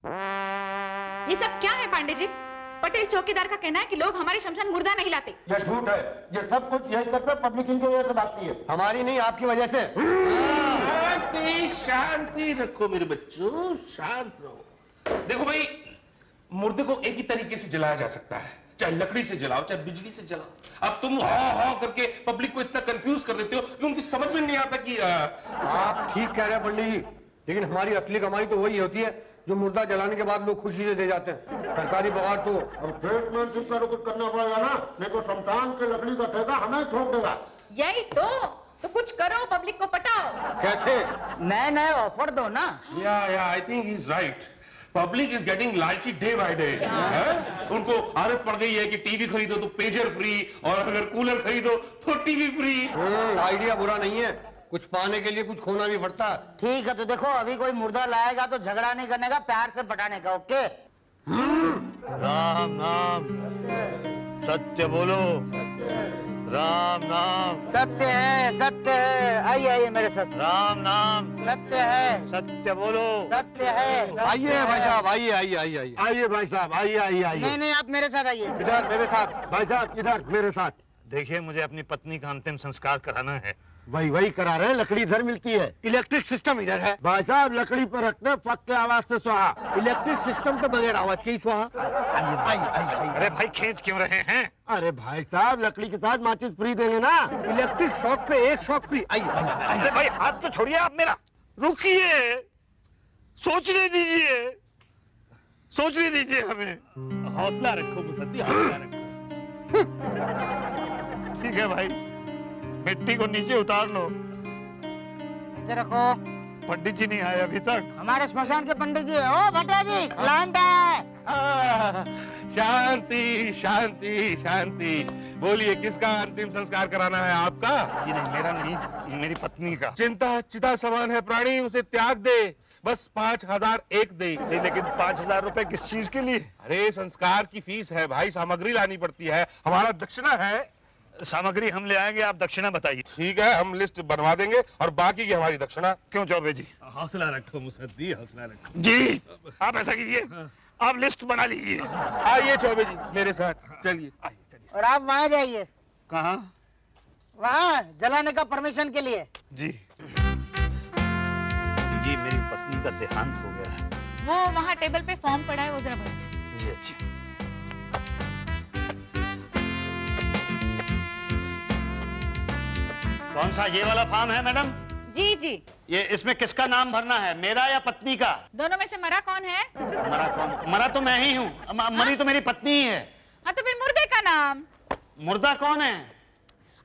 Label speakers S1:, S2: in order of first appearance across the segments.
S1: ये सब क्या है पांडे जी? पटेल चौकीदार का कहना है कि लोग हमारे शमशान मुर्दा नहीं लाते।
S2: ये झूठ है। ये सब कुछ यही करता है, पब्लिक इनकी वजह से भागती है।
S3: हमारी नहीं, आपकी वजह से।
S4: शांति शांति रखो मेरे बच्चों, शांत रहो। देखो भाई, मुर्दे को एक ही तरीके से जलाया जा सकता है, चाहे लकड़ी से जलाओ चाहे बिजली से जलाओ। अब तुम हाँ करके पब्लिक को इतना कंफ्यूज कर देते हो कि उनकी समझ में नहीं आता कि
S3: आप ठीक कह रहे हैं पंडित जी, लेकिन हमारी असली कमाई तो वही होती है जो मुर्दा जलाने के बाद लोग खुशी से दे जाते हैं। सरकारी बगाड़ तो
S2: अब ट्रीटमेंट का कुछ करना पड़ेगा ना, नहीं तो शमशान के लकड़ी का ठेका हमें ठोक देगा।
S1: यही तो कुछ करो, पब्लिक को पटाओ।
S3: कैसे?
S5: नए नए ऑफर दो ना।
S4: या I think he is right. Public is getting लालची डे बाय डे। उनको आदत पड़ गई है कि टीवी खरीदो तो पेजर फ्री, और अगर कूलर खरीदो तो टीवी फ्री।
S3: आइडिया बुरा नहीं है, कुछ पाने के लिए कुछ खोना भी पड़ता है।
S5: ठीक है, तो देखो अभी कोई मुर्दा लाएगा तो झगड़ा नहीं करने का, प्यार से पटाने का। ओके।
S6: राम नाम सत्य बोलो, राम नाम
S5: सत्य है, सत्य है। आइए आइए मेरे साथ।
S6: राम नाम
S5: सत्य है,
S6: सत्य बोलो,
S5: सत्य है।
S3: आइए भाई साहब, आइए आइए आइए आइए
S2: आइए भाई साहब, आइए आइए आइए।
S5: नहीं नहीं, आप मेरे साथ आइए।
S3: इधर मेरे साथ।
S2: भाई साहब इधर मेरे साथ।
S6: देखिए मुझे अपनी पत्नी का अंतिम संस्कार कराना है।
S2: वही करा रहे हैं, लकड़ी इधर मिलती है।
S3: इलेक्ट्रिक सिस्टम इधर है।
S2: भाई साहब लकड़ी पर रखते हैं, फक के आवाज से स्वाहा।
S3: इलेक्ट्रिक सिस्टम तो बगैर आवाज के ही स्वाहा। आइए।
S6: अरे भाई खींच क्यों रहे हैं?
S2: अरे भाई साहब लकड़ी के साथ माचिस फ्री देंगे ना।
S3: इलेक्ट्रिक शॉक पे एक शॉक फ्री। आइए।
S6: अरे भाई हाथ तो छोड़िए आप मेरा, रुकिए, सोचने दीजिए, सोचने दीजिए हमें।
S4: हौसला रखो मुसद्दी, हौसला रखो।
S6: ठीक है भाई, मिट्टी को नीचे उतार लो।
S5: नीचे रखो।
S6: पंडित जी नहीं आए अभी तक।
S5: हमारे श्मशान के पंडित जी। ओ भटिया जी, क्लाइंट है।
S4: शांति शांति शांति। बोलिए, किसका अंतिम संस्कार कराना है आपका?
S6: जी नहीं, मेरा नहीं, मेरी पत्नी का।
S4: चिंता चिता समान है प्राणी, उसे त्याग दे, बस 5000 एक दे।
S6: नहीं, लेकिन 5000 रुपए किस चीज के लिए?
S4: अरे संस्कार की फीस है भाई, सामग्री लानी पड़ती है, हमारा दक्षिणा है।
S6: सामग्री हम ले आएंगे, आप दक्षिणा बताइए।
S4: ठीक है, हम लिस्ट बनवा देंगे और बाकी की हमारी दक्षिणा।
S6: क्यों चौबे जी?
S4: हौसला रखो मुसद्दी, हौसला रखो।
S6: जी आप ऐसा कीजिए, आप लिस्ट बना लीजिए।
S4: आइए चौबे जी मेरे साथ, चलिए आइए चलिए।
S5: और आप वहाँ जाइए।
S6: कहाँ?
S5: वहाँ जलाने का परमिशन के लिए।
S6: जी जी, मेरी पत्नी का देहांत हो गया है।
S1: वो वहाँ टेबल पे फॉर्म पड़ा है, वो जरा भर।
S6: जी अच्छा। कौन सा ये वाला फॉर्म है मैडम?
S1: जी जी।
S6: ये इसमें किसका नाम भरना है, मेरा या पत्नी का?
S1: दोनों में से मरा कौन है?
S6: मरा कौन? मरा तो मैं ही हूँ, मरी तो मेरी पत्नी ही है।
S1: हाँ तो फिर मुर्दे का नाम।
S6: मुर्दा कौन है?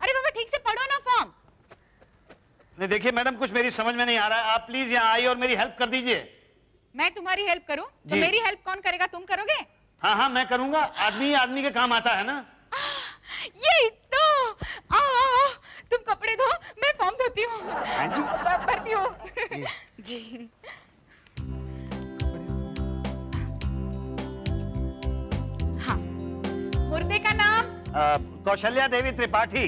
S1: अरे बाबा ठीक से पढ़ो ना फॉर्म।
S6: नहीं देखिए मैडम, कुछ मेरी समझ में नहीं आ रहा है, आप प्लीज यहाँ आइए और मेरी हेल्प कर दीजिए।
S1: मैं तुम्हारी हेल्प करूं तो
S6: जी।
S1: मेरी हेल्प कौन करेगा? तुम करोगे?
S6: हाँ हाँ मैं करूंगा, आदमी ही आदमी के काम आता है ना।
S1: यही तो। आओ आओ आओ, तुम कपड़े धो, मैं फॉर्म धोती हूँ, भरती हूँ। जी। हाँ, मुर्दे का नाम?
S6: कौशल्या देवी त्रिपाठी।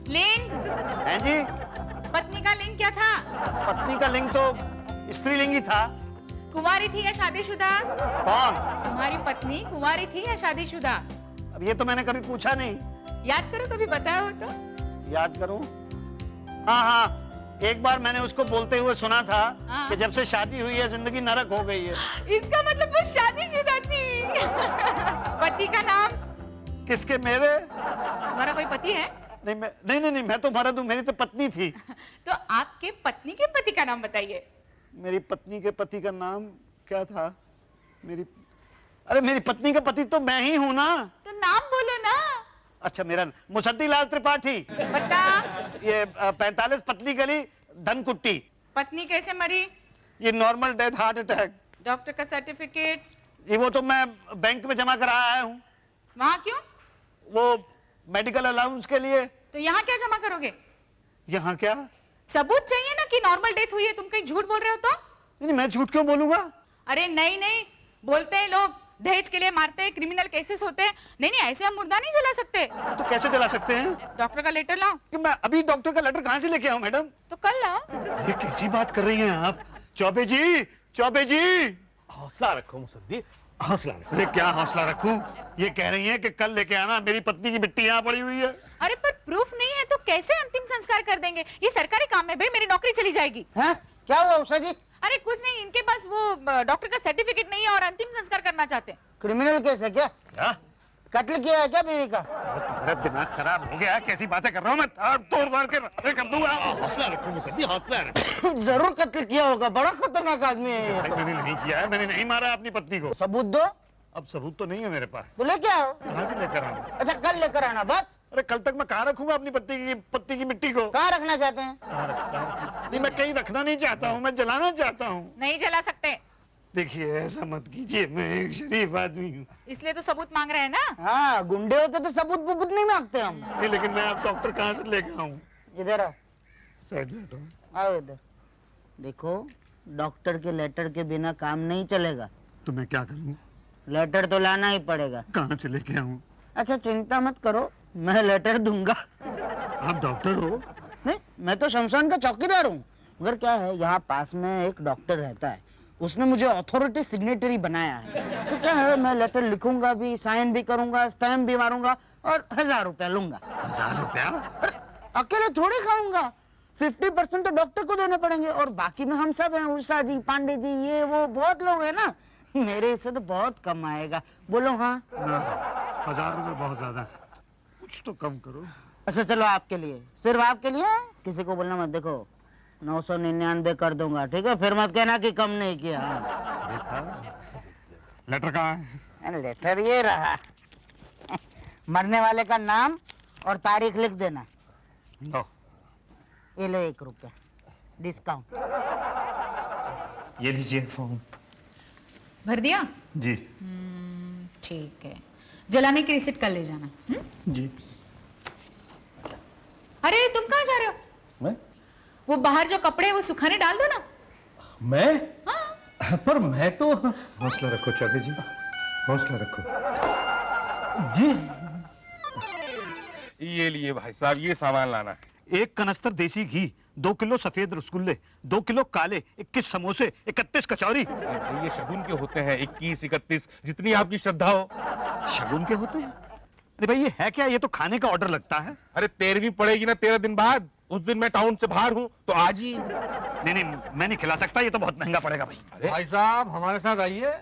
S1: लिंग?
S6: हैं जी?
S1: पत्नी का लिंग क्या था?
S6: पत्नी का लिंग तो स्त्रीलिंगी था।
S1: कुंवारी थी या शादीशुदा?
S6: कौन?
S1: तुम्हारी पत्नी कुंवारी थी या शादीशुदा?
S6: अब ये तो मैंने कभी पूछा नहीं।
S1: याद करो, कभी बताया हो तो।
S6: याद करूं? हाँ हाँ, एक बार मैंने उसको बोलते हुए सुना था कि जब से शादी हुई है जिंदगी नरक हो गई है।
S1: इसका मतलब वो शादीशुदा थी। पति का नाम?
S6: किसके? मेरे?
S1: तुम्हारा कोई पति है?
S6: नहीं, मैं तो मर्द हूँ, मेरी तो पत्नी थी।
S1: तो आपके पत्नी के पति का नाम बताइए।
S6: मेरी पत्नी के पति का नाम क्या था? अरे मेरी पत्नी का पति तो मैं ही हूँ ना।
S1: तो नाम बोलो ना।
S6: अच्छा, मेरा मुसद्दी लाल त्रिपाठी।
S1: बता।
S6: ये 45 पतली गली धनकुट्टी।
S1: पत्नी कैसे मरी?
S6: ये normal death, heart attack.
S1: Doctor का सर्टिफिकेट?
S6: ये वो तो मैं बैंक में जमा करा आया हूँ।
S1: वहाँ क्यों?
S6: वो मेडिकल अलाउंस के लिए।
S1: तो यहाँ क्या जमा करोगे?
S6: यहाँ क्या
S1: सबूत चाहिए ना कि नॉर्मल डेथ हुई है। तुम कहीं झूठ बोल रहे हो तो?
S6: नहीं, मैं झूठ क्यों बोलूंगा?
S1: अरे नहीं नहीं, बोलते हैं लोग, दहेज के लिए मारते हैं, क्रिमिनल केसेस होते हैं। नहीं नहीं, ऐसे हम मुर्दा नहीं जला सकते।
S6: तो कैसे जला सकते हैं?
S1: डॉक्टर का लेटर लाओ।
S6: कि मैं अभी डॉक्टर का लेटर कहाँ से लेके आऊँ मैडम?
S1: तो कल लाओ।
S6: ये कैसी बात कर रही हैं आप? चौबे जी, चौबे जी। हौसला रखो मुसद्दी, हौसला रखो। अरे क्या हौसला रखूं? ये कह रही हैं कि कल लेके आना, मेरी पत्नी की मिट्टी यहाँ पड़ी हुई है।
S1: अरे पर प्रूफ नहीं है तो कैसे अंतिम संस्कार कर देंगे? ये सरकारी काम है भाई, मेरी नौकरी चली जाएगी।
S5: हैं? क्या हुआ उषा जी?
S1: अरे कुछ नहीं, इनके पास वो डॉक्टर का सर्टिफिकेट नहीं है और अंतिम संस्कार करना चाहते हैं।
S5: क्रिमिनल केस है क्या?
S6: क्या?
S5: कत्ल किया है क्या बीवी का?
S6: मेरा दिमाग खराब हो गया, कैसी बातें कर रहा हूँ मैं, तोड़ के कर दूंगा। हौसला रखो मुसद्दी, हौसला रखो।
S5: जरूर कत्ल किया होगा, बड़ा खतरनाक आदमी है ये।
S6: मैंने नहीं किया है, मैंने नहीं मारा अपनी पत्नी को।
S5: सबूत दो।
S6: अब सबूत तो नहीं है मेरे पास।
S5: तो लेके आओ।
S6: कहाँ से लेकर आऊँ?
S5: अच्छा कल लेकर आना बस।
S6: अरे कल तक मैं कहाँ रखूंगा अपनी पत्नी की मिट्टी को?
S5: कहाँ रखना चाहते हैं?
S6: नहीं, मैं कहीं रखना नहीं चाहता हूँ, मैं जलाना चाहता हूँ।
S1: नहीं जला सकते।
S6: देखिए ऐसा मत कीजिए, मैं एक शरीफ आदमी हूँ।
S1: इसलिए तो सबूत मांग रहे हैं ना।
S5: हाँ गुंडे होते तो सबूत बुबूत नहीं मांगते हम।
S6: नहीं लेकिन मैं आप डॉक्टर कहाँ से लेकर आऊँ?
S5: इधर आओ।
S6: साइड बैठो।
S5: आओ इधर। देखो डॉक्टर के लेटर के बिना काम नहीं चलेगा।
S6: तो मैं क्या करूँ?
S5: लेटर तो लाना ही पड़ेगा।
S6: कहाँ से लेके आऊँ?
S5: अच्छा चिंता मत करो, मैं लेटर दूंगा।
S6: आप डॉक्टर हो?
S5: नहीं मैं तो शमशान का चौकीदार हूँ, मगर क्या है यहाँ पास में एक डॉक्टर रहता है, उसने मुझे अथॉरिटी सिग्नेटरी बनाया है। तो क्या है मैं लेटर लिखूंगा भी, साइन भी करूंगा, स्टैम्प भी मारूंगा और 1000 रुपया लूंगा।
S6: 1000 रुपया?
S5: अकेले थोड़ी खाऊंगा, 50% तो डॉक्टर को देने पड़ेंगे और बाकी में हम सब हैं, उषा जी, पांडे जी, ये वो बहुत लोग हैं ना, मेरे हिस्से तो बहुत कम आएगा। बोलो हाँ?
S6: ना, 1000 रुपये बहुत ज्यादा है, कुछ तो कम करो।
S5: अच्छा चलो आपके लिए, सिर्फ आपके लिए, किसी को बोलना मत। देखो 999 कर दूंगा, ठीक है? फिर मत कहना कि कम नहीं किया।
S6: देखा? लेटर कहाँ है?
S5: लेटर ये रहा। मरने वाले का नाम और तारीख लिख देना।
S6: लो।
S5: ये लो 1 रुपया डिस्काउंट।
S6: ये लीजिए फॉर्म।
S1: भर दिया?
S6: जी।
S1: ठीक है, जलाने की रिसिप्ट कल ले जाना।
S6: जी।
S1: अरे तुम कहाँ जा रहे हो?
S7: मैं?
S1: वो बाहर जो कपड़े हैं वो सुखाने डाल दो ना।
S7: मैं?
S1: हाँ।
S7: पर मैं तो।
S3: हौसला रखो चाबी जी, हौसला रखो।
S7: जी।
S4: ये लिए भाई साहब, ये सामान लाना है।
S6: 1 कनस्तर देसी घी, 2 किलो सफेद रसगुल्ले, 2 किलो काले, 21 समोसे, 31 कचौरी।
S4: अरे भाई ये शगुन के होते हैं, 21, 31, जितनी आपकी श्रद्धा हो।
S6: शगुन के होते हैं? अरे भाई ये है क्या? ये तो खाने का ऑर्डर लगता है।
S4: अरे 13वीं पड़ेगी ना 13 दिन बाद, उस दिन मैं टाउन से बाहर हूँ तो आज ही।
S6: नहीं मैं नहीं खिला सकता, ये तो बहुत महंगा पड़ेगा भाई।
S4: अरे
S3: भाई साहब हमारे साथ आइए,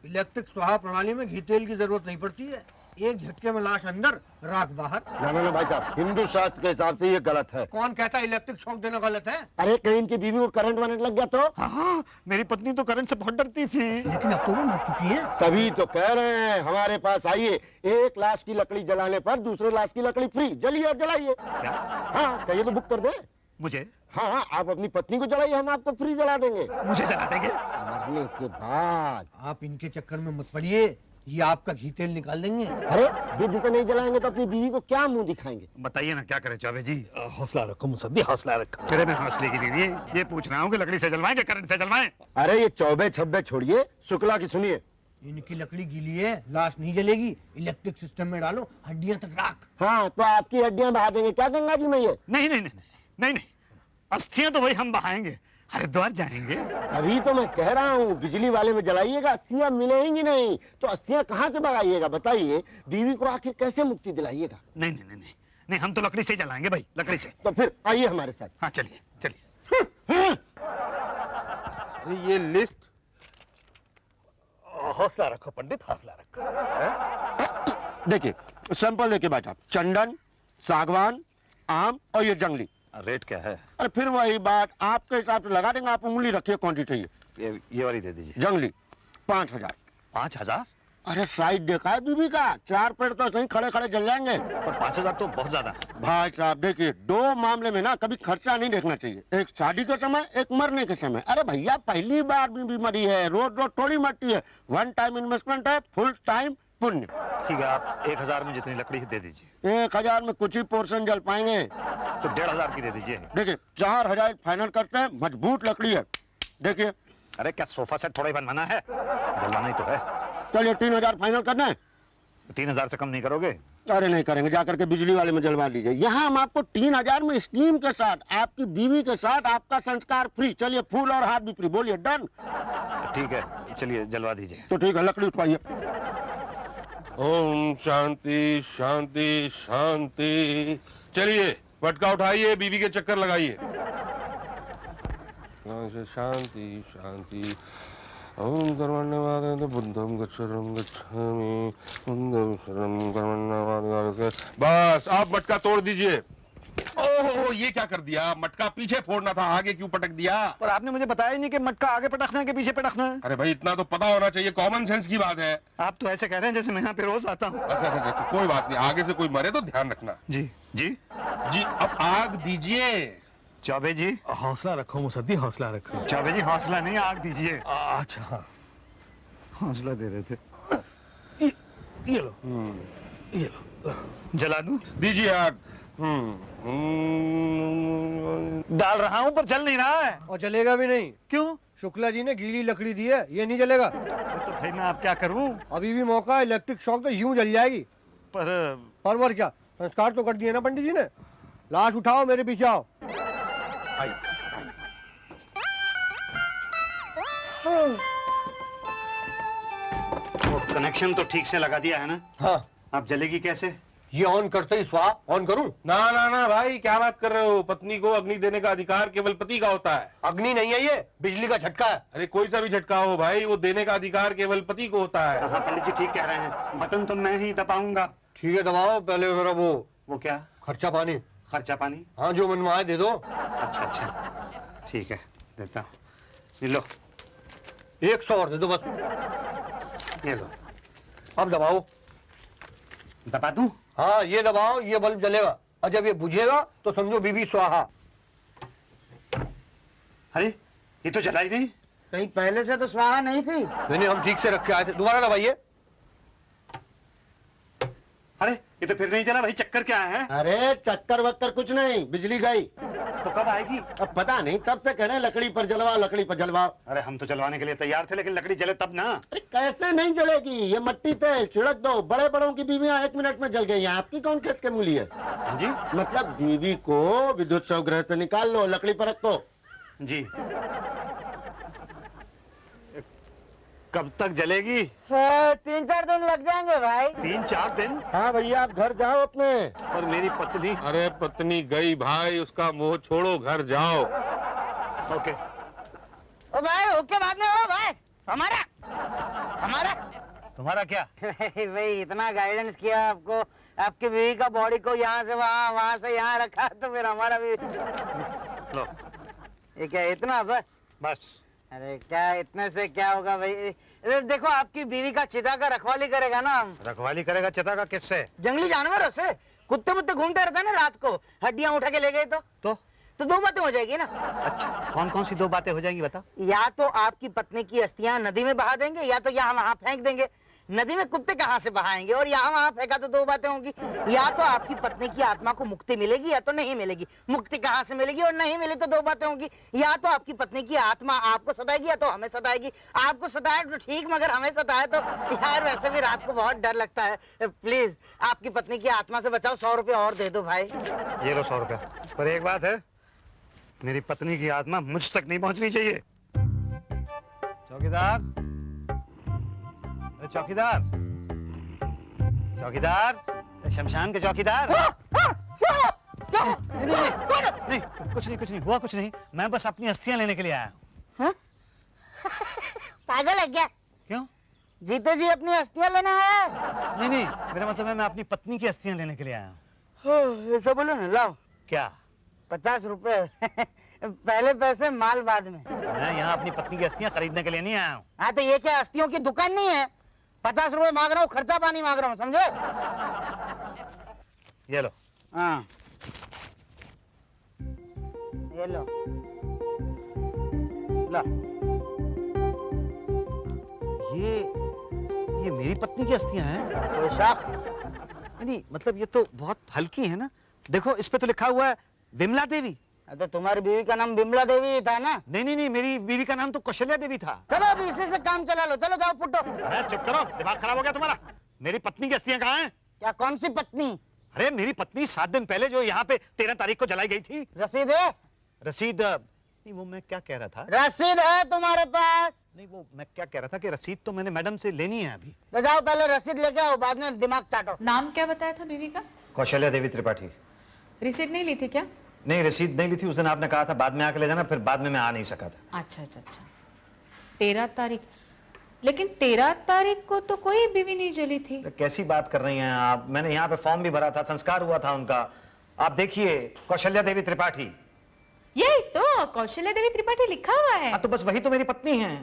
S3: इलेक्ट्रिक स्वाहा प्रणाली में घी तेल की जरूरत नहीं पड़ती है, एक झटके में लाश अंदर, राख बाहर।
S2: ना भाई साहब, हिंदू शास्त्र के हिसाब से ये गलत है।
S3: कौन कहता है इलेक्ट्रिक शॉक देना गलत है?
S2: अरे कहीं इनकी बीवी को करंट वरंट लग गया तो?
S6: हाँ, मेरी पत्नी तो करंट से बहुत डरती थी।
S3: लेकिन अब तो वो मर चुकी है।
S2: तभी तो कह रहे हैं हमारे पास आइए, 1 लाश की लकड़ी जलाने पर दूसरे लाश की लकड़ी फ्री, जलिए और जलाइए।
S6: क्या?
S2: हाँ कहिए तो बुक कर दे।
S6: मुझे?
S2: हाँ आप अपनी पत्नी को जलाइए, हम आपको फ्री जला देंगे
S6: मुझे जला देंगे?
S2: मरने के बाद।
S3: आप इनके चक्कर में मत पड़िए, ये आपका घी तेल निकाल देंगे।
S2: अरे विधि से नहीं जलाएंगे तो अपनी बीवी को क्या मुंह दिखाएंगे?
S6: बताइए ना क्या करें चाबे जी?
S7: हौसला रखो मुसद्दी, हौसला रखो।
S6: तेरे में हौसले की नहीं, ये पूछ रहा हूँ कि लकड़ी से जलवाएं कि करंट से जलवाएं?
S2: अरे ये 24-26 छोड़िए, शुक्ला की सुनिए।
S3: इनकी लकड़ी गीली है, लाश नहीं जलेगी, इलेक्ट्रिक सिस्टम में डालो, हड्डियां तक राख।
S2: हाँ तो आपकी हड्डियां बहा देंगे क्या गंगा जी में? ये
S6: नहीं, अस्थियां तो भाई हम बहाएंगे, हरिद्वार जाएंगे।
S2: अभी तो मैं कह रहा हूँ बिजली वाले में जलाइएगा, अस्थियां मिलेंगी नहीं तो अस्थियां कहाँ से बगाइएगा? बताइए, बीवी को आखिर कैसे मुक्ति दिलाइएगा?
S6: नहीं, हम तो लकड़ी से जलाएंगे भाई, लकड़ी से।
S2: तो फिर आइए हमारे साथ।
S6: हाँ चलिए।
S4: ये लिस्ट।
S7: हौसला रखो पंडित, हौसला रखो।
S2: देखिए सैंपल देखिए भाई साहब, चंदन, सागवान, आम और ये जंगली।
S8: रेट क्या है?
S2: अरे फिर वही बात, आपके हिसाब से लगा देंगे। आप उंगली रखिए, कौन सी चाहिए?
S8: ये वाली दे दीजिए।
S2: जंगली 5000।
S8: 5000?
S2: अरे साइज देखा है बीबी का? 4 पेड़ तो सही खड़े खड़े जल जाएंगे।
S8: पर 5000 तो बहुत ज्यादा है।
S2: भाई साहब देखिए, 2 मामले में ना कभी खर्चा नहीं देखना चाहिए, एक शादी के समय, एक मरने के समय। अरे भैया पहली बार बीबी मरी है, रोज थोड़ी मरती है। 1 टाइम इन्वेस्टमेंट है, फुल टाइम पुण्य।
S8: ठीक है, आप 1000 में जितनी लकड़ी दे दीजिए।
S2: 1000 में कुछ ही पोर्शन जल पाएंगे
S8: तो 1500 की दे दीजिए।
S2: देखिए 4000 फाइनल करते हैं, मजबूत लकड़ी है। देखिए।
S8: अरे क्या सोफा सेट थोड़ा ही बनवाना है, जलवाना ही तो है।
S2: चलिए 3000 फाइनल करना है।
S8: 3000 से कम नहीं करोगे?
S2: अरे नहीं करेंगे, जाकर के बिजली वाले में जलवा लीजिए। यहाँ हम आपको 3000 में स्कीम के साथ, आपकी बीवी के साथ आपका संस्कार फ्री। चलिए फूल और हाथ भी फ्री। बोलिए डन?
S8: ठीक है, चलिए जलवा दीजिए।
S2: तो ठीक है, लकड़ी उठवाइए।
S4: ओम शांति शांति शांति। चलिए पटका उठाइए, बीवी के चक्कर लगाइए। शांति शांति। ओम कर्मण्यवाद बुद्धं गच्छरं गच्छामि बुद्धं शरणं कर्मण्यवाद। बस आप मटका तोड़ दीजिए। ओहो, ये क्या कर दिया? मटका पीछे फोड़ना था, आगे क्यों पटक दिया?
S8: पर आपने मुझे बताया ही नहीं कि मटका आगे पटकना है कि पीछे पटकना है।
S4: अरे भाई इतना तो पता होना चाहिए, कॉमन सेंस की बात है।
S8: आप तो ऐसे कह रहे हैं जैसे मैं यहाँ पे रोज आता हूँ।
S4: अच्छा, कोई बात नहीं, आगे से कोई मरे तो ध्यान रखना।
S8: जी जी
S4: जी अब आग दीजिए।
S8: चौबे जी,
S7: हौसला रखो मुसद्दी, हौसला रखो।
S8: चौबे जी हौसला नहीं, आग दीजिए।
S7: अच्छा हाँ,
S8: हौसला दे रहे थे।
S7: ये लो, ये लो।
S8: जला दूं?
S4: दीजिए आग।
S8: डाल रहा हूँ पर जल नहीं रहा है।
S3: और जलेगा भी नहीं।
S8: क्यों?
S3: शुक्ला जी ने गीली लकड़ी दी है, ये नहीं जलेगा।
S8: तो भाई मैं आप क्या करूँ?
S3: अभी भी मौका है, इलेक्ट्रिक शॉक तो यूं जल जाएगी।
S8: पर
S3: क्या संस्कार तो कर दिए ना पंडित जी ने। लाश उठाओ, मेरे पीछे आओ।
S8: वो कनेक्शन तो ठीक से लगा दिया है ना?
S3: हाँ।
S8: आप जलेगी कैसे?
S3: ये ऑन करते ही स्वाहा ऑन करूं?
S4: ना ना ना भाई, क्या बात कर रहे हो? पत्नी को अग्नि देने का अधिकार केवल पति का होता है।
S3: अग्नि नहीं है, ये बिजली का झटका है।
S4: अरे कोई सा भी झटका हो भाई, वो देने का अधिकार केवल पति को होता है।
S8: हाँ पंडित जी ठीक कह रहे हैं, बटन तो मैं ही दबाऊंगा।
S3: ठीक है दबाओ, पहले मेरा
S8: वो क्या?
S3: खर्चा पानी।
S8: खर्चा पानी?
S3: हाँ, जो मन में आए दे दो।
S8: अच्छा अच्छा ठीक है, देता हूँ। ये लो।
S3: 100 और दे दो बस।
S8: ये लो।
S3: अब दबाओ।
S8: दबा दूं?
S3: हाँ, ये दबाओ, ये बल्ब जलेगा और जब ये बुझेगा तो समझो बीबी स्वाहा।
S8: अरे ये तो जला ही नहीं।
S5: कहीं पहले से तो स्वाहा नहीं थी।
S3: नहीं, हम ठीक से रख के आए थे। दोबारा दबाइए।
S8: अरे ये तो फिर नहीं चला भाई, चक्कर क्या है?
S2: अरे चक्कर वक्कर कुछ नहीं, बिजली गई।
S8: तो कब आएगी?
S2: अब पता नहीं, तब से कह रहे हैं लकड़ी पर जलवाओ, लकड़ी पर जलवाओ।
S8: अरे हम तो जलवाने के लिए तैयार थे, लेकिन लकड़ी जले तब ना।
S2: अरे कैसे नहीं जलेगी? ये मट्टी तेल छिड़क दो। बड़े बड़ों की बीवियां 1 मिनट में जल गई, आपकी कौन खेत के मूली है?
S8: हाँ जी।
S2: मतलब बीवी को विद्युत शवगृह से निकाल लो, लकड़ी पर रखो।
S8: जी। कब तक जलेगी?
S5: 3-4 दिन लग जाएंगे भाई।
S8: 3-4 दिन?
S2: हाँ भैया, आप घर जाओ अपने।
S8: और मेरी पत्नी?
S4: अरे पत्नी गई भाई, उसका मोह छोड़ो, घर जाओ।
S8: ओके।
S5: ओ भाई, ओके बाद में हो भाई। हमारा
S8: तुम्हारा क्या?
S5: भाई इतना गाइडेंस किया आपको, आपकी बीवी का बॉडी को यहाँ से वहाँ, वहाँ से यहाँ रखा, तो फिर हमारा भी।
S8: लो।
S5: ये क्या इतना बस?
S8: बस।
S5: अरे क्या इतने से क्या होगा भाई? देखो आपकी बीवी का चिता का रखवाली करेगा ना।
S8: रखवाली करेगा चिता का? किससे?
S5: जंगली जानवरों से। कुत्ते मुत्ते घूमते रहते हैं ना रात को, हड्डियां उठा के ले गए तो 2 बातें हो जाएगी ना।
S8: अच्छा, कौन कौन सी 2 बातें हो जाएंगी बता?
S5: या तो आपकी पत्नी की अस्थियां नदी में बहा देंगे, या तो यहाँ वहां फेंक देंगे। नदी में कुत्ते कहाँ से बहाएंगे, और यहाँ वहां फेंका तो 2 बातें होंगी। या तो आपकी पत्नी की आत्मा को मुक्ति मिलेगी, या तो नहीं मिलेगी। मुक्ति कहाँ से मिलेगी, और नहीं मिली तो 2 बातें होंगी। या तो आपकी पत्नी की आत्मा आपको सताएगी, या तो हमें सताएगी। आपको सताए तो ठीक, मगर हमें सताए तो यार वैसे भी रात को बहुत डर लगता है। प्लीज आपकी पत्नी की आत्मा से बचाओ, 100 रुपये और दे दो भाई।
S8: ये लो 100 रुपया। पर एक बात है, मेरी पत्नी की आत्मा मुझ तक नहीं पहुंचनी चाहिए। चौकीदार, चौकीदार, चौकीदार, शमशान के चौकीदार। नहीं, कुछ नहीं हुआ, कुछ नहीं। मैं बस अपनी अस्थियां लेने के लिए आया हूँ।
S5: पागल है क्या?
S8: क्यों?
S5: जीते जी अपनी अस्थियां लेना है?
S8: नहीं, मेरा मतलब है मैं अपनी पत्नी की अस्थियां लेने के लिए आया हूँ।
S5: ऐसा बोलो ना, लाओ।
S8: क्या?
S5: 50 रुपए। पहले पैसे माल बाद में।
S8: मैं यहाँ अपनी पत्नी की अस्थियां खरीदने के लिए नहीं आया हूँ।
S5: हाँ तो ये क्या अस्थियों की दुकान नहीं है? 50 रुपए मांग रहा हूँ, खर्चा पानी मांग रहा हूँ, समझे?
S8: ये लो।
S5: हाँ ये लो, लो।
S8: ये मेरी पत्नी की अस्थियां हैं? नहीं, मतलब ये तो बहुत हल्की है ना। देखो इस पे तो लिखा हुआ है विमला देवी।
S5: तो तुम्हारी बीवी का नाम बिमला देवी ही था ना?
S8: नहीं, मेरी बीवी का नाम तो कौशल्या देवी था।
S5: चलो अभी इसी से काम चला लो, चलो जाओ फुटो।
S8: अरे चुप करो, दिमाग खराब हो गया तुम्हारा। मेरी पत्नी की अस्थियां कहाँ हैं?
S5: क्या कौन सी पत्नी?
S8: अरे मेरी पत्नी 7 दिन पहले जो यहाँ पे 13 तारीख को जलाई गई थी।
S5: रसीद है?
S8: रसीद नहीं, वो मैं क्या कह रहा था।
S5: रसीद है तुम्हारे पास?
S8: नहीं वो मैं क्या कह रहा था कि रसीद तो मैंने मैडम से लेनी है अभी।
S5: तो जाओ पहले रसीद लेके आओ, बाद में दिमाग चाटो।
S1: नाम क्या बताया था बीवी का?
S8: कौशल्या देवी त्रिपाठी।
S1: रिसीट नहीं ली थी क्या?
S8: नहीं रसीद नहीं ली थी, उस दिन आपने कहा था बाद में आके ले जाना, फिर बाद में मैं आ नहीं सका था।
S1: अच्छा अच्छा अच्छा, 13 तारीख, लेकिन 13 तारीख को तो कोई बीवी नहीं जली थी।
S8: तो कैसी बात कर रही हैं आप? मैंने यहाँ पे फॉर्म भी भरा था, संस्कार हुआ था उनका। आप देखिए कौशल्या देवी त्रिपाठी।
S1: यही तो कौशल्या देवी त्रिपाठी लिखा हुआ है।
S8: हाँ तो बस वही तो मेरी पत्नी है।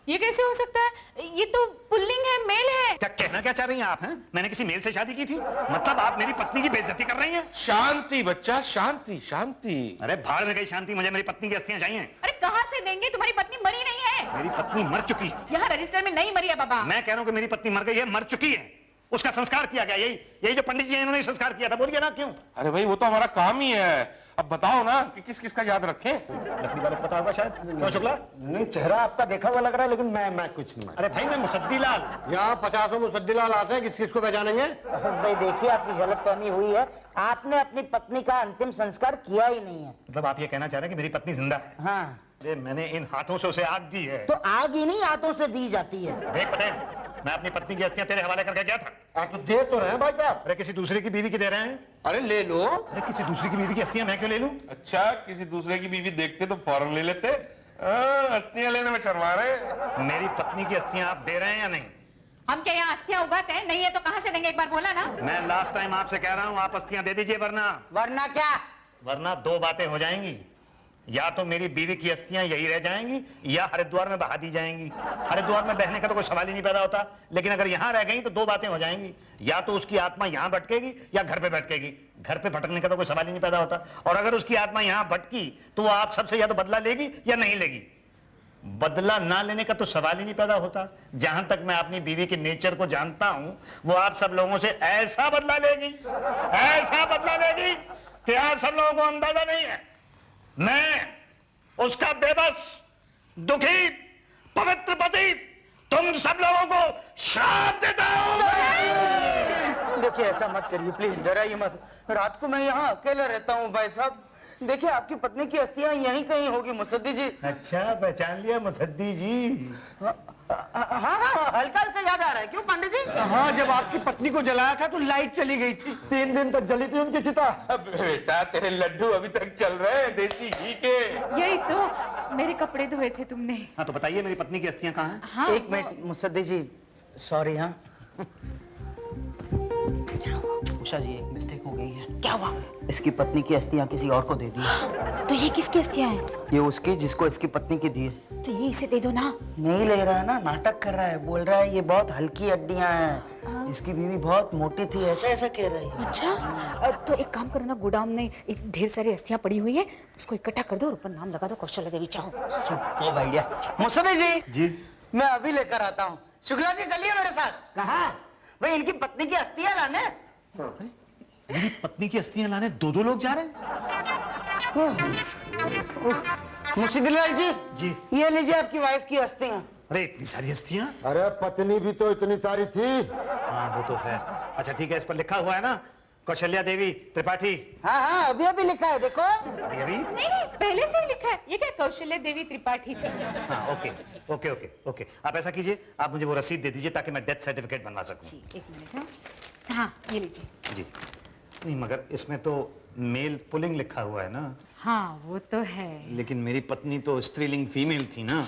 S1: ये कैसे हो सकता है? ये तो पुल्लिंग है, मेल है।
S8: क्या कहना क्या चाह रही हैं आप? हैं मैंने किसी मेल से शादी की थी? मतलब आप मेरी पत्नी की बेइज्जती कर रही हैं?
S4: शांति बच्चा, शांति शांति।
S8: अरे भाड़ में गई शांति, मुझे मेरी पत्नी की अस्थियां चाहिए।
S1: अरे कहाँ से देंगे? तुम्हारी पत्नी मरी नहीं है।
S8: मेरी पत्नी मर चुकी है।
S1: यहाँ रजिस्टर में नहीं मरी है बाबा।
S8: मैं कह रहा हूँ कि मेरी पत्नी मर गई है, मर चुकी है, उसका संस्कार किया गया। यही जो पंडित जी हैं इन्होंने संस्कार किया था। बोलिए ना क्यों?
S4: अरे भाई वो तो हमारा काम ही है। अब बताओ ना कि किस किस का याद रखें।
S8: लकड़ी वाले को पता होगा शायद। क्यों शुक्ला?
S2: नहीं, चेहरा आपका देखा हुआ लग रहा है, लेकिन मैं कुछ नहीं।
S8: अरे भाई मैं मुसद्दी लाल।
S3: यहाँ 50 मुसद्दिलाल आते हैं, किस किस को पहचानेंगे?
S5: भाई देखिए आपकी गलतफहमी हुई है, आपने अपनी पत्नी का अंतिम संस्कार किया ही नहीं है।
S8: मतलब आप ये कहना चाह रहे हैं कि मेरी पत्नी जिंदा है?
S5: हाँ।
S8: अरे मैंने इन हाथों से उसे आग दी है।
S5: तो आग ही नहीं हाथों से दी जाती है।
S8: देख पटेल, मैं अपनी पत्नी की अस्थियां तेरे हवाले करके गया था।
S2: आप तो दे तो रहे हैं भाई साहब।
S8: अरे किसी दूसरे की बीवी की दे रहे हैं?
S3: अरे ले लो।
S8: अरे किसी दूसरे की बीवी की अस्थियां मैं क्यों ले लूं?
S4: अच्छा, किसी दूसरे की बीवी देखते तो फौरन ले लेते। अस्थियां लेने में शर्मा रहे।
S8: मेरी पत्नी की अस्थियां आप दे रहे हैं या नहीं?
S1: हम क्या यहाँ अस्थियां उगाते हैं? नहीं है तो कहाँ से देंगे? एक बार बोला ना।
S8: मैं लास्ट टाइम आपसे कह रहा हूं, आप अस्थियां दे दीजिए,
S5: वरना क्या?
S8: वरना दो बातें हो जाएंगी। या तो मेरी बीवी की अस्थियां यही रह जाएंगी या हरिद्वार में बहा दी जाएंगी। हरिद्वार में बहने का तो कोई सवाल ही नहीं पैदा होता, लेकिन अगर यहां रह गई तो दो बातें हो जाएंगी। या तो उसकी आत्मा यहां भटकेगी या घर पे भटकेगी। घर पे भटकने का तो कोई सवाल ही नहीं पैदा होता। और अगर उसकी आत्मा यहां भटकी तो वो आप सबसे या तो बदला लेगी या नहीं लेगी। बदला ना लेने का तो सवाल ही नहीं पैदा होता। जहां तक मैं अपनी बीवी के नेचर को जानता हूं, वो आप सब लोगों से ऐसा बदला लेगी कि आप सब लोगों को अंदाजा नहीं है। मैं उसका बेबस, दुखी, पवित्र पति तुम सब लोगों को श्राप देता हूं।
S5: देखिए ऐसा मत करिए प्लीज, डराइए मत। रात को मैं यहाँ अकेला रहता हूँ भाई साहब। देखिए आपकी पत्नी की अस्थियां यहीं कहीं होगी मुसद्दी जी।
S8: अच्छा पहचान लिया मुसद्दी जी?
S5: हाँ हल्का हल्का याद आ रहा है। क्यों पंडित जी?
S3: हाँ, जब आपकी पत्नी को जलाया था तो लाइट चली गई थी।
S2: 3 दिन तक जली थी उनकी चिता।
S4: अब बेटा तेरे लड्डू अभी तक चल रहे हैं देसी घी के।
S1: यही तो मेरे कपड़े धोए थे तुमने।
S8: हाँ तो बताइए मेरी पत्नी की अस्थियां कहाँ हैं?
S1: हाँ,
S5: एक मिनट मुसद्दी जी, सॉरी। हाँ क्या हुआ? उषा जी एक मिस्टेक हो गई है।
S1: क्या हुआ?
S5: इसकी पत्नी की अस्थियां किसी और को दे दी।
S1: तो ये किसकी अस्थियां हैं?
S5: ये उसकी जिसको इसकी पत्नी की दी है।
S1: तो ये इसे दे दो ना।
S5: नहीं ले रहा है ना, नाटक कर रहा है। बोल रहा है ये बहुत हल्की हड्डियां हैं, इसकी बीवी बहुत मोटी थी, ऐसा ऐसा कह रही है।
S1: अच्छा, तो एक काम करो ना, गोदाम में ढेर सारी अस्थियां पड़ी हुई है, उसको इकट्ठा कर दो और ऊपर नाम लगा दो कौशल्या देवी। चाहो
S5: सुपर आइडिया। मुसद्दी जी मैं अभी लेकर आता हूँ। शुक्ला जी चलिए मेरे साथ। कहाँ? भाई इनकी पत्नी की अस्थियां लाने।
S8: मेरी पत्नी की अस्थियां लाने दो लोग जा रहे हैं?
S5: मुसद्दीलाल जी
S8: जी
S5: ये लीजिए आपकी वाइफ की अस्थियां।
S8: अरे इतनी सारी अस्थियां?
S2: अरे पत्नी भी तो इतनी सारी थी।
S8: हाँ वो तो है। अच्छा ठीक है, इस पर लिखा हुआ है ना कौशल्या देवी त्रिपाठी?
S5: हाँ हाँ अभी अभी लिखा है देखो।
S8: अभी अभी?
S1: नहीं, पहले से ही लिखा है। ये क्या कौशल्या देवी त्रिपाठी?
S8: हाँ ओके ओके ओके ओके। आप ऐसा कीजिए, आप मुझे वो रसीद दे दीजिए ताकि मैं डेथ सर्टिफिकेट बनवा सकूं।
S1: एक मिनट। हाँ ये लीजिए।
S8: जी नहीं, मगर इसमें तो मेल पुलिंग लिखा हुआ है ना?
S1: हाँ वो तो है,
S8: लेकिन मेरी पत्नी तो स्त्रीलिंग फीमेल थी ना।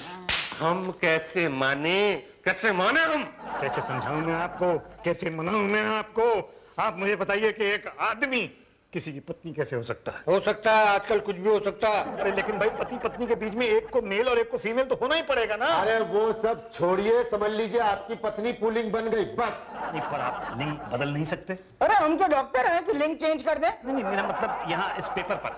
S4: हम कैसे माने हम?
S8: कैसे समझाऊं मैं आपको, कैसे मनाऊं मैं आपको? आप मुझे बताइए कि एक आदमी किसी की पत्नी कैसे हो सकता है?
S3: हो सकता है, आजकल कुछ भी हो सकता है।
S8: अरे लेकिन भाई पति पत्नी के बीच में एक को मेल और एक को फीमेल तो होना ही पड़ेगा ना।
S2: अरे वो सब छोड़िए, समझ लीजिए आपकी पत्नी पुलिंग बन गई बस।
S8: नहीं पर आप लिंग बदल नहीं सकते?
S5: अरे हम तो डॉक्टर हैं कि लिंग चेंज कर दे।
S8: नहीं मेरा मतलब यहाँ इस पेपर पर।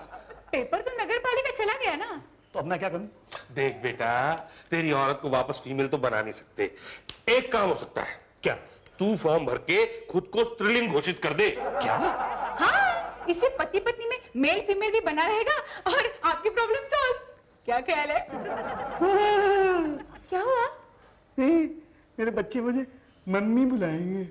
S1: पेपर तो नगर पालिका चला गया ना।
S8: तो अब मैं क्या करूं?
S4: देख बेटा, तेरी औरत को वापस फीमेल तो बना नहीं सकते। एक काम हो सकता है।
S8: क्या?
S4: तू फॉर्म भर के खुद को स्त्रीलिंग घोषित कर दे।
S8: क्या?
S1: हाँ, इससे पति पत्नी में मेल फीमेल भी बना रहेगा और आपकी प्रॉब्लम सॉल्व। क्या ख्याल है? क्या हुआ?
S8: मेरे बच्चे मुझे मम्मी बुलाएंगे।